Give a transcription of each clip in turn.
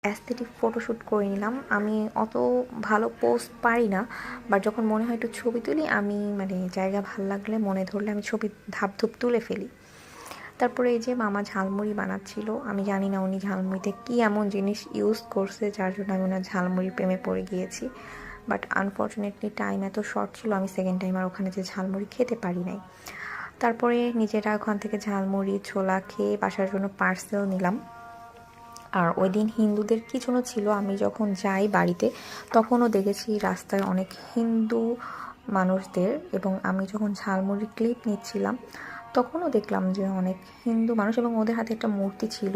Aesthetic photoshoot করে নিলাম। আমি অত ভালো পোস্ট পারি না, বাট যখন মনে হয় একটু ছবি তুলি, আমি মানে জায়গা ভাল লাগলে মনে ধরলে আমি ছবি ধাপধুপ তুলে ফেলি। তারপরে এই যে মামা ঝালমুড়ি বানাচ্ছিল। আমি জানি না উনি ঝালমুড়িতে কী এমন জিনিস ইউজ করছে যার জন্য আমি ওনার ঝালমুড়ির প্রেমে পড়ে গিয়েছি। বাট আনফর্চুনেটলি টাইম এত শর্ট ছিল, আমি সেকেন্ড টাইম আর ওখানে যে ঝালমুড়ি খেতে পারি নাই। তারপরে নিজেরা ওখান থেকে ঝালমুড়ি ছোলা খেয়ে বাসার জন্য পার্সেল নিলাম। আর ওই দিন হিন্দুদের কি জন্য ছিল, আমি যখন যাই বাড়িতে তখনও দেখেছি রাস্তায় অনেক হিন্দু মানুষদের, এবং আমি যখন ঝালমুড়ির ক্লিপ নিচ্ছিলাম তখনও দেখলাম যে অনেক হিন্দু মানুষ, এবং ওদের হাতে একটা মূর্তি ছিল।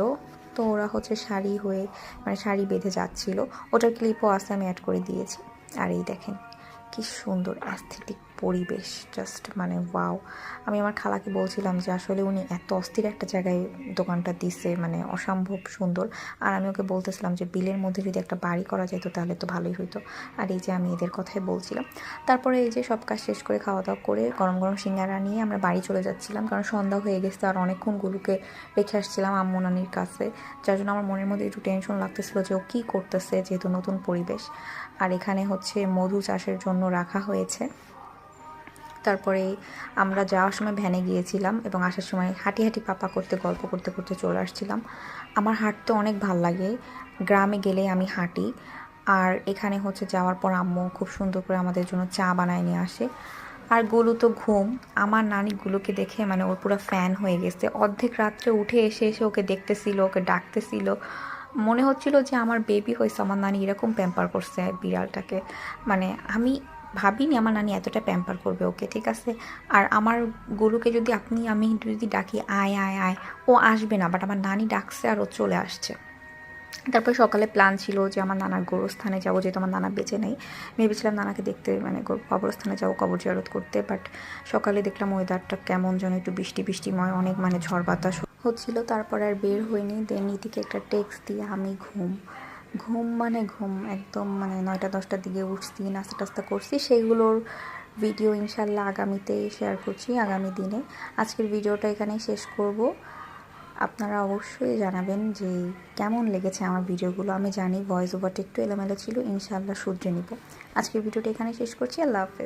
তো ওরা হচ্ছে শাড়ি হয়ে মানে শাড়ি বেঁধে যাচ্ছিল, ওটার ক্লিপও আছে, আমি অ্যাড করে দিয়েছি। আর এই দেখেন কি সুন্দর অ্যাস্থেটিক পরিবেশ, জাস্ট মানে ওয়াও। আমি আমার খালাকে বলছিলাম যে আসলে উনি এত অস্থির একটা জায়গায় দোকানটা দিছে, মানে অসম্ভব সুন্দর। আর আমি ওকে বলতেছিলাম যে বিলের মধ্যে যদি একটা বাড়ি করা যেত তাহলে তো ভালোই হইতো। আর এই যে আমি এদের কথাই বলছিলাম। তারপরে এই যে সব কাজ শেষ করে খাওয়া দাওয়া করে গরম গরম সিঙ্গারা নিয়ে আমরা বাড়ি চলে যাচ্ছিলাম, কারণ সন্ধ্যা হয়ে গেছে আর অনেকক্ষণ গুলুকে রেখে আসছিলাম আম্মু নানির কাছে, যার জন্য আমার মনের মধ্যে একটু টেনশন লাগতেছিল যে ও কী করতেছে, যেহেতু নতুন পরিবেশ। আর এখানে হচ্ছে মধু চাষের জন্য রাখা হয়েছে। তারপরে আমরা যাওয়ার সময় ভ্যানে গিয়েছিলাম এবং আসার সময় হাঁটি হাঁটি পাপা করতে গল্প করতে করতে চলে আসছিলাম। আমার হাঁটতে অনেক ভাল লাগে, গ্রামে গেলে আমি হাঁটি। আর এখানে হচ্ছে যাওয়ার পর আম্মু খুব সুন্দর করে আমাদের জন্য চা বানায় নিয়ে আসে। আর গুলু তো ঘুম, আমার নানি গুলোকে দেখে মানে ওর পুরো ফ্যান হয়ে গেছে। অর্ধেক রাত্রে উঠে এসে এসে ওকে দেখতেছিল, ওকে ডাকতেছিল, মনে হচ্ছিল যে আমার বেবি হয়েছে। আমার নানি এরকম প্যাম্পার করছে বিড়ালটাকে, মানে আমি ভাবিনি আমার নানি এতটা প্যাম্পার করবে ওকে, ঠিক আছে। আর আমার গরুকে যদি আমি যদি ডাকি আয় আয় আয়, ও আসবে না, বাট আমার নানি ডাকছে আর ও চলে আসছে। তারপর সকালে প্ল্যান ছিল যে আমার নানার গোরস্থানে যাবো, যেহেতু আমার নানা বেঁচে নেই। ভেবেছিলাম নানাকে দেখতে মানে কবরস্থানে যাবো, কবর জিয়ারত করতে, বাট সকালে দেখলাম ওয়েদারটা কেমন যেন একটু বৃষ্টি বৃষ্টিময়, অনেক মানে ঝড় বাতাস হচ্ছিল। তারপর আর বের হইনি। দেন নীতিকে একটা টেক্সট দিয়ে আমি ঘুম ঘুম মানে ঘুম একদম, মানে 9টা-10টার দিকে উঠছি, নাস্তা টাস্তা করছি, সেইগুলোর ভিডিও ইনশাল্লাহ আগামীতে শেয়ার করছি আগামী দিনে। আজকের ভিডিওটা এখানেই শেষ করব। আপনারা অবশ্যই জানাবেন যে কেমন লেগেছে আমার ভিডিওগুলো। আমি জানি ভয়েস ওভারটা একটু এলোমেলো ছিল, ইনশাল্লাহ শুধরে নিব। আজকের ভিডিওটা এখানে শেষ করছি। আল্লাহ হাফেজ।